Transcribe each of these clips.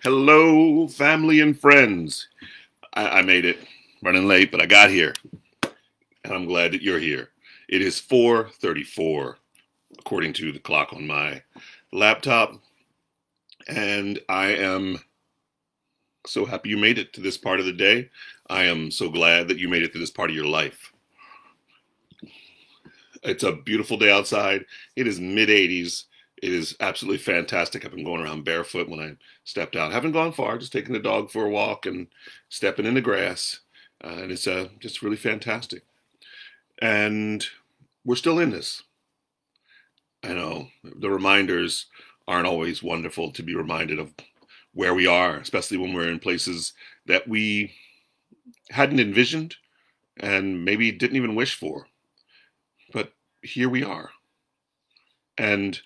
Hello, family and friends. I made it running late, but I got here, and I'm glad that you're here. It is 4:34, according to the clock on my laptop, and I am so happy you made it to this part of the day. I am so glad that you made it to this part of your life. It's a beautiful day outside. It is mid 80s. It is absolutely fantastic. I've been going around barefoot when I stepped out. Haven't gone far, just taking the dog for a walk and stepping in the grass. And it's just really fantastic. And we're still in this. I know the reminders aren't always wonderful to be reminded of where we are, especially when we're in places that we hadn't envisioned and maybe didn't even wish for. But here we are. And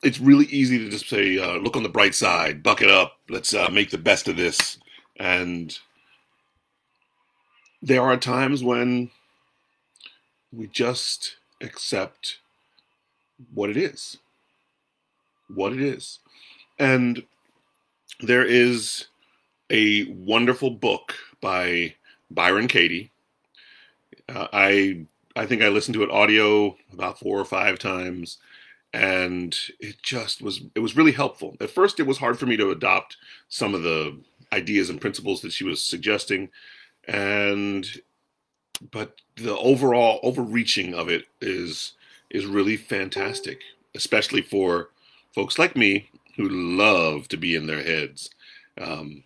it's really easy to just say, look on the bright side, buck it up, let's make the best of this. And there are times when we just accept what it is, what it is. And there is a wonderful book by Byron Katie. I think I listened to it audio about 4 or 5 times, and it was really helpful. At first, it was hard for me to adopt some of the ideas and principles that she was suggesting, and but the overall overreaching of it is really fantastic, especially for folks like me who love to be in their heads. And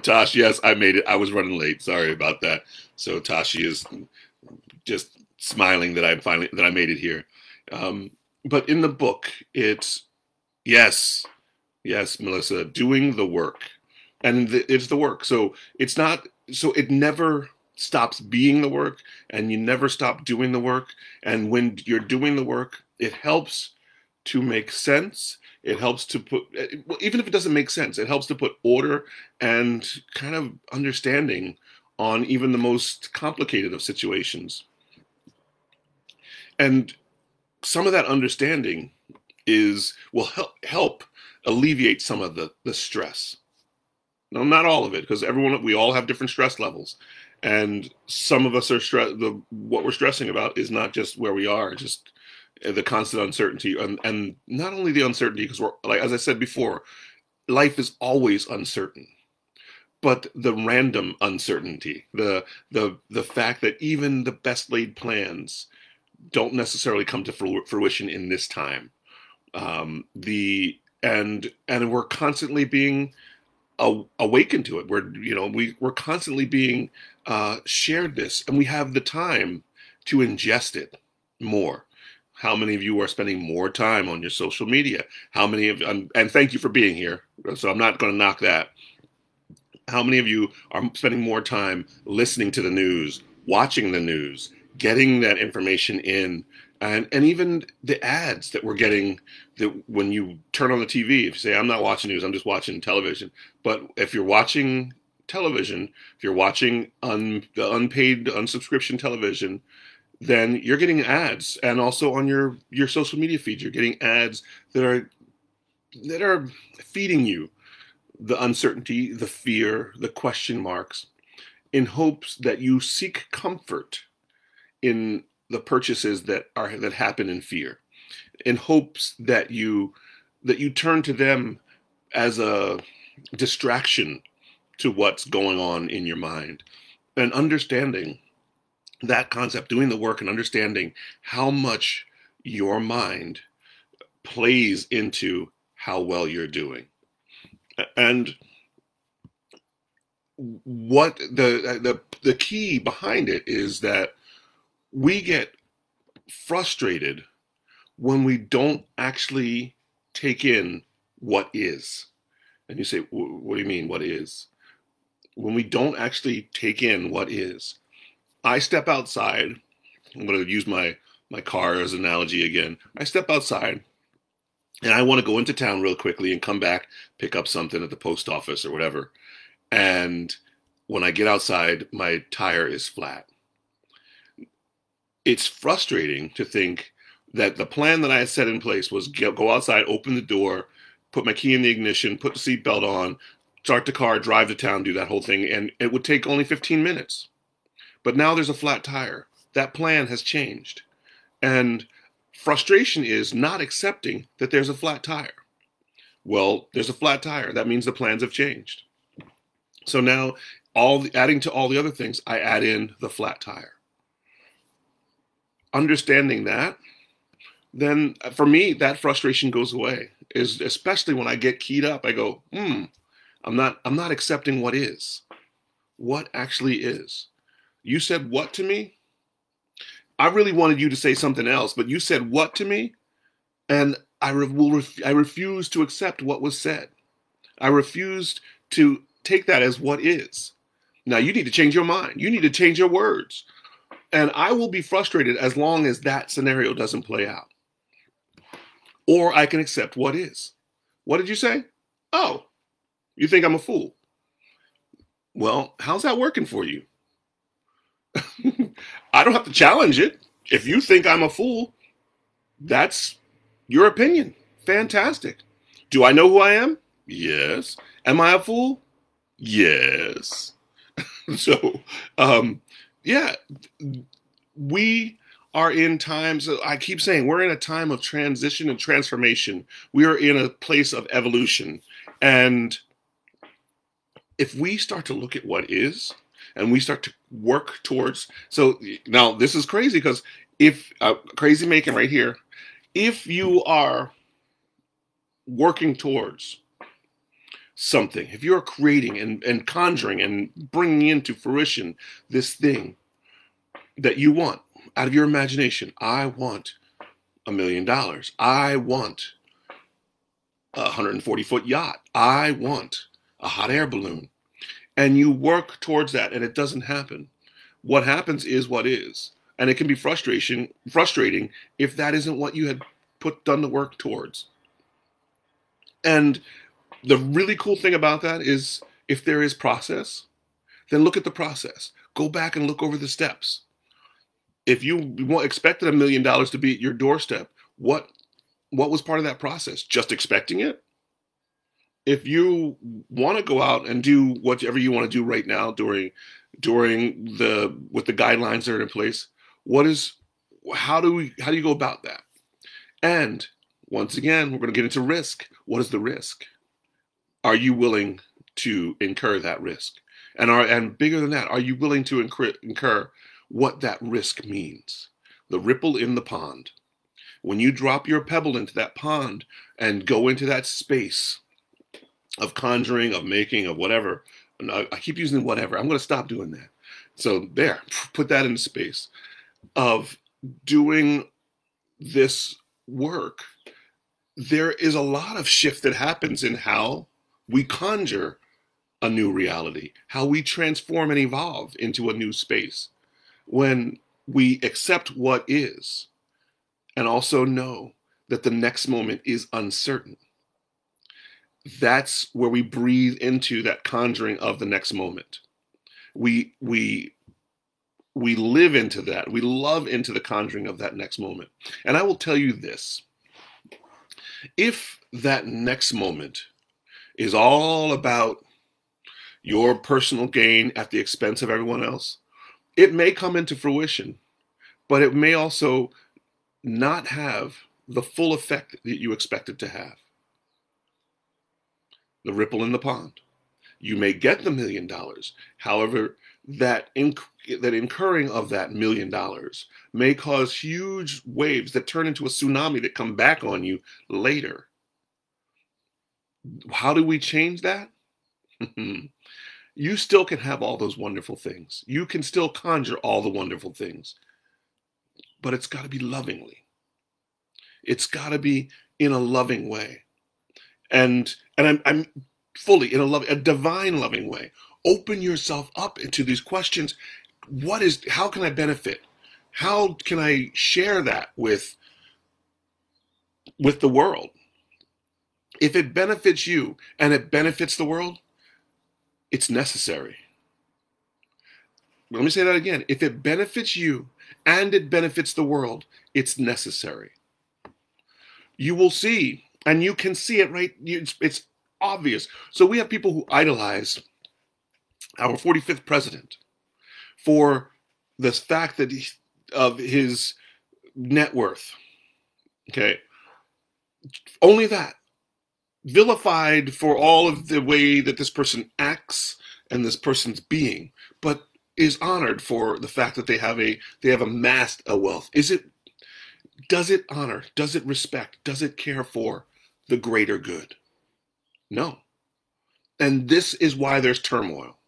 Tosh, yes, I made it. I was running late. Sorry about that. So Tashi is just smiling that I made it here. But in the book, it's yes, yes, Melissa, doing the work, and it's the work. So it's not. So it never stops being the work, and you never stop doing the work. And when you're doing the work, it helps to make sense. It helps to put, well, even if it doesn't make sense, it helps to put order and kind of understanding on even the most complicated of situations. And some of that understanding will help alleviate some of the stress. No, not all of it, because we all have different stress levels. And some of us are what we're stressing about is not just where we are, just the constant uncertainty, and not only the uncertainty, because we're, like, as I said before, life is always uncertain, but the random uncertainty, the fact that even the best laid plans don't necessarily come to fruition in this time. And we're constantly being awakened to it. We're constantly being shared this, and we have the time to ingest it more. How many of you are spending more time on your social media? How many of, and thank you for being here. So I'm not going to knock that. How many of you are spending more time listening to the news, watching the news, getting that information in, and even the ads that we're getting, that when you turn on the TV, if you say, I'm not watching news, I'm just watching television. But if you're watching television, if you're watching the unpaid, unsubscription television, then you're getting ads. And also on your social media feed, you're getting ads that are feeding you the uncertainty, the fear, the question marks, in hopes that you seek comfort in the purchases that happen in fear, in hopes that you turn to them as a distraction to what's going on in your mind. And understanding that concept, doing the work and understanding how much your mind plays into how well you're doing. And what the key behind it is that we get frustrated when we don't actually take in what is. And you say, what do you mean, what is? When we don't actually take in what is. I step outside. I'm going to use my car as an analogy again. I step outside, and I want to go into town real quickly and come back, pick up something at the post office or whatever. And when I get outside, my tire is flat. It's frustrating to think That the plan that I had set in place was go outside, open the door, put my key in the ignition, put the seatbelt on, start the car, drive to town, do that whole thing, and it would take only 15 minutes. But now there's a flat tire. That plan has changed. And frustration is not accepting that there's a flat tire. Well, there's a flat tire. That means the plans have changed. So now, adding to all the other things, I add in the flat tire. Understanding that, then for me, that frustration goes away. Is especially when I get keyed up, I go, I'm not accepting what is. What actually is. You said what to me? I really wanted you to say something else, but you said what to me? And I refuse to accept what was said. I refused to take that as what is. Now you need to change your mind. You need to change your words. And I will be frustrated as long as that scenario doesn't play out. Or I can accept what is. What did you say? Oh, you think I'm a fool? Well, how's that working for you? I don't have to challenge it. If you think I'm a fool, that's your opinion. Fantastic. Do I know who I am? Yes. Am I a fool? Yes. So, yeah, we are in times, I keep saying, we're in a time of transition and transformation. We are in a place of evolution. And if we start to look at what is, and we start to work towards, so now this is crazy because if, crazy making right here, if you are working towards something, if you're creating and conjuring and bringing into fruition this thing that you want out of your imagination, I want $1 million. I want a 140-foot yacht. I want a hot air balloon. And you work towards that and it doesn't happen. What happens is what is. And it can be frustrating if that isn't what you had done the work towards. And the really cool thing about that is if there is process, then look at the process. Go back and look over the steps. If you expected $1 million to be at your doorstep, what was part of that process? Just expecting it? If you want to go out and do whatever you want to do right now with the guidelines that are in place, how do you go about that? And once again, we're going to get into risk. What is the risk? Are you willing to incur that risk? And bigger than that, are you willing to incur what that risk means? The ripple in the pond. When you drop your pebble into that pond and go into that space of conjuring, of making, of whatever. I keep using whatever. I'm going to stop doing that. So there, put that in space of doing this work. There is a lot of shift that happens in how we conjure a new reality, how we transform and evolve into a new space when we accept what is and also know that the next moment is uncertain. That's where we breathe into that conjuring of the next moment. We live into that. We love into the conjuring of that next moment. And I will tell you this. If that next moment is all about your personal gain at the expense of everyone else, it may come into fruition, but it may also not have the full effect that you expect it to have. The ripple in the pond. You may get the $1 million. However, that incurring of that $1 million may cause huge waves that turn into a tsunami that come back on you later. How do we change that? You still can have all those wonderful things. You can still conjure all the wonderful things. But it's got to be lovingly. It's got to be in a loving way. And I'm fully in a divine loving way. Open yourself up into these questions. How can I benefit? How can I share that with the world? If it benefits you and it benefits the world, it's necessary. Let me say that again. If it benefits you and it benefits the world, it's necessary. you will see, and you can see it right. It's obvious. So we have people who idolize our 45th president for the fact that of his net worth. Okay, only that, vilified for all of the way that this person acts and this person's being, but is honored for the fact that they have amassed a wealth. Does it honor? Does it respect? Does it care for the greater good? No. And this is why there's turmoil.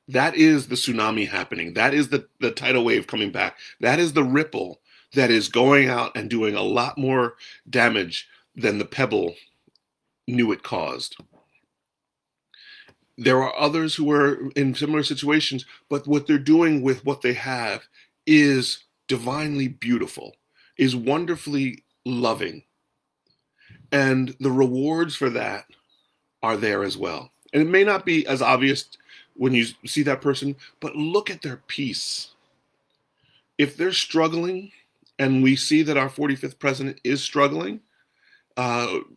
That is the tsunami happening. That is the tidal wave coming back. That is the ripple that is going out and doing a lot more damage than the pebble knew it caused. There are others who are in similar situations, but what they're doing with what they have is divinely beautiful, is wonderfully loving. And the rewards for that are there as well. And it may not be as obvious when you see that person, but look at their peace. If they're struggling, and we see that our 45th president is struggling,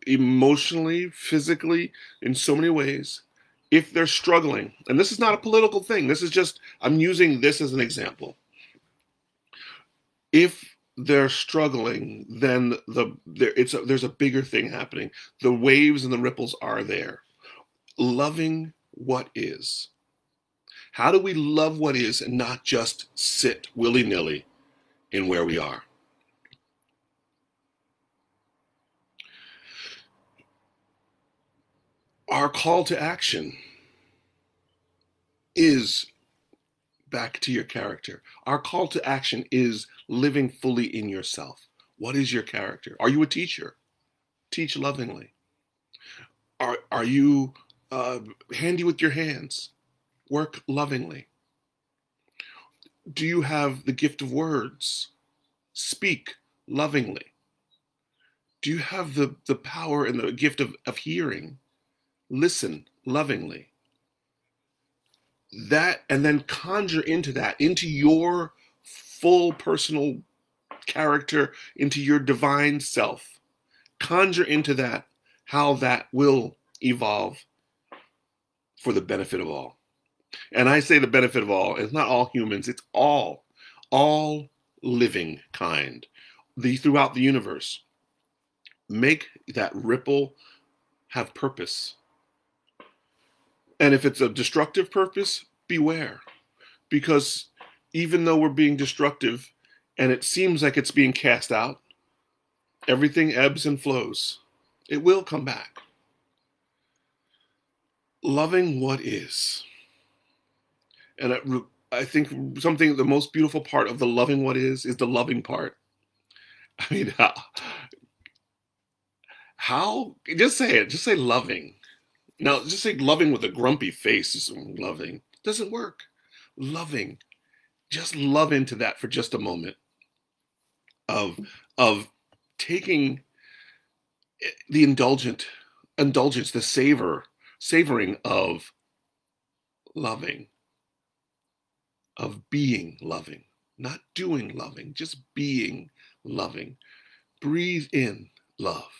emotionally, physically, in so many ways, if they're struggling, and this is not a political thing, this is just, I'm using this as an example. If they're struggling, then there's a bigger thing happening. The waves and the ripples are there. Loving what is. How do we love what is and not just sit willy-nilly in where we are? Our call to action is back to your character. Our call to action is living fully in yourself. What is your character? Are you a teacher? Teach lovingly. Are you handy with your hands? Work lovingly. Do you have the gift of words? Speak lovingly. Do you have the power and the gift of hearing? Listen lovingly. That, and then conjure into that, into your full personal character, into your divine self. Conjure into that how that will evolve for the benefit of all. And I say the benefit of all, it's not all humans, it's all living kind, throughout the universe. Make that ripple have purpose. And if it's a destructive purpose, beware. Because even though we're being destructive and it seems like it's being cast out, everything ebbs and flows. It will come back. Loving what is. And I think the most beautiful part of the loving what is the loving part. I mean, how just say it. Just say loving. Now, just say loving with a grumpy face is loving. Doesn't work. Loving. Just love into that for just a moment of taking the indulgence, the savoring of loving, of being loving, not doing loving, just being loving. Breathe in love.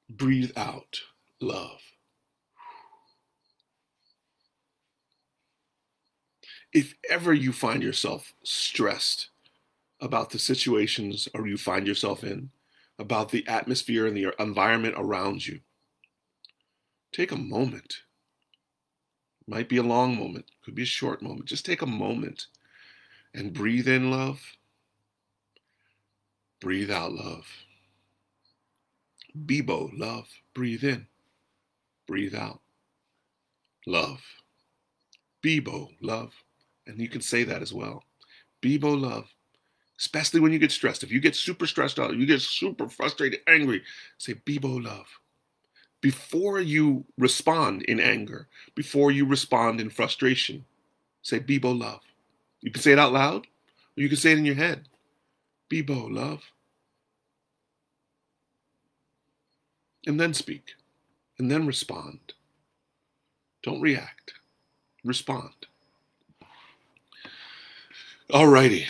Breathe out love. If ever you find yourself stressed about the situations or you find yourself in, about the atmosphere and the environment around you, take a moment. It might be a long moment, could be a short moment. Just take a moment and breathe in love. Breathe out love. Bebo, love. Breathe in. Breathe out. Love. Bebo, love. And you can say that as well. Bebo, love. Especially when you get stressed. If you get super stressed out, you get super frustrated, angry, say Bebo, love. Before you respond in anger, before you respond in frustration, say Bebo, love. You can say it out loud, or you can say it in your head. Bebo, love. And then speak. And then respond. Don't react. Respond. Alrighty.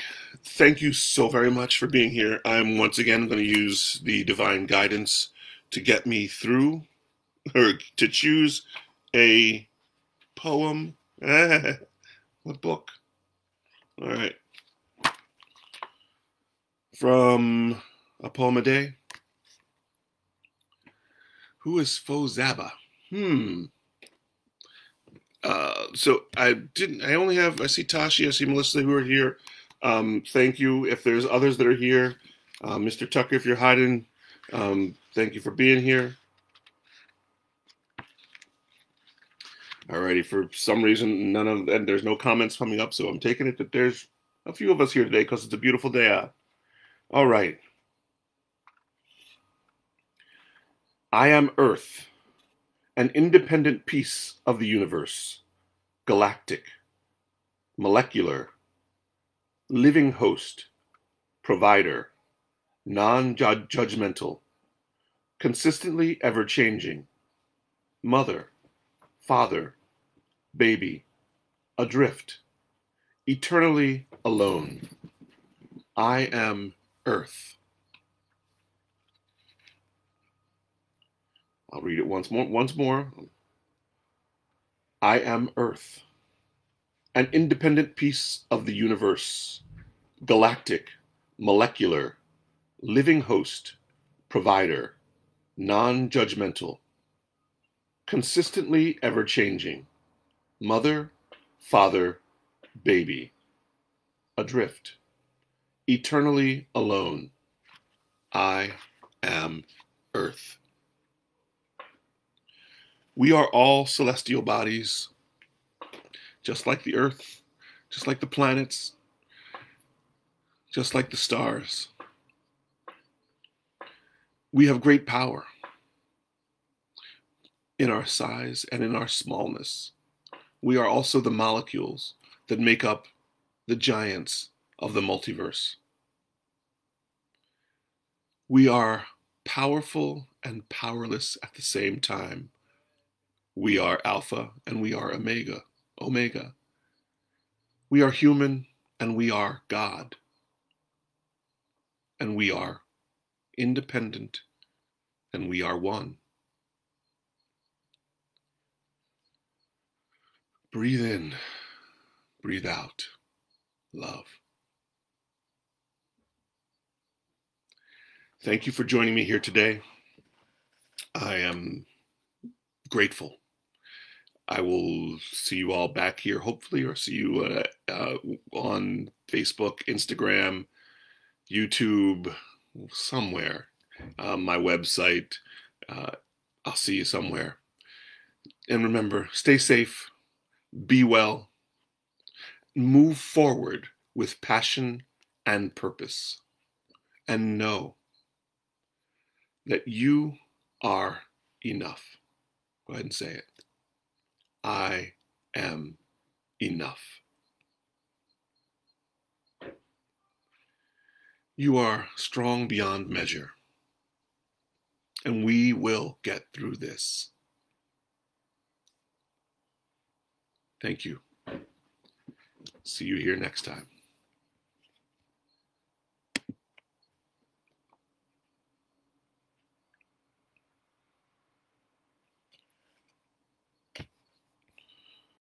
Thank you so very much for being here. I'm once again going to use the divine guidance to get me through, or to choose a poem. What book? All right. From A Poem a Day. Who is Fozaba? So I see Tashi, I see Melissa who are here. Thank you. If there's others that are here, Mr. Tucker, if you're hiding, thank you for being here. Alrighty, for some reason, and there's no comments coming up, so I'm taking it that there's a few of us here today because it's a beautiful day out. All right. I am Earth, an independent piece of the universe, galactic, molecular, living host, provider, non-judgmental, consistently ever-changing, mother, father, baby, adrift, eternally alone. I am Earth. I'll read it once more. I am Earth, an independent piece of the universe, galactic, molecular, living host, provider, non-judgmental, consistently ever-changing, mother, father, baby, adrift, eternally alone. I am Earth. We are all celestial bodies, just like the Earth, just like the planets, just like the stars. We have great power in our size and in our smallness. We are also the molecules that make up the giants of the multiverse. We are powerful and powerless at the same time. We are Alpha and we are Omega. We are human and we are God. And we are independent and we are one. Breathe in, breathe out, love. Thank you for joining me here today. I am grateful. I will see you all back here, hopefully, or see you on Facebook, Instagram, YouTube, somewhere. My website. I'll see you somewhere. And remember, stay safe, be well, move forward with passion and purpose, and know that you are enough. Go ahead and say it. I am enough. You are strong beyond measure, and we will get through this. Thank you. See you here next time.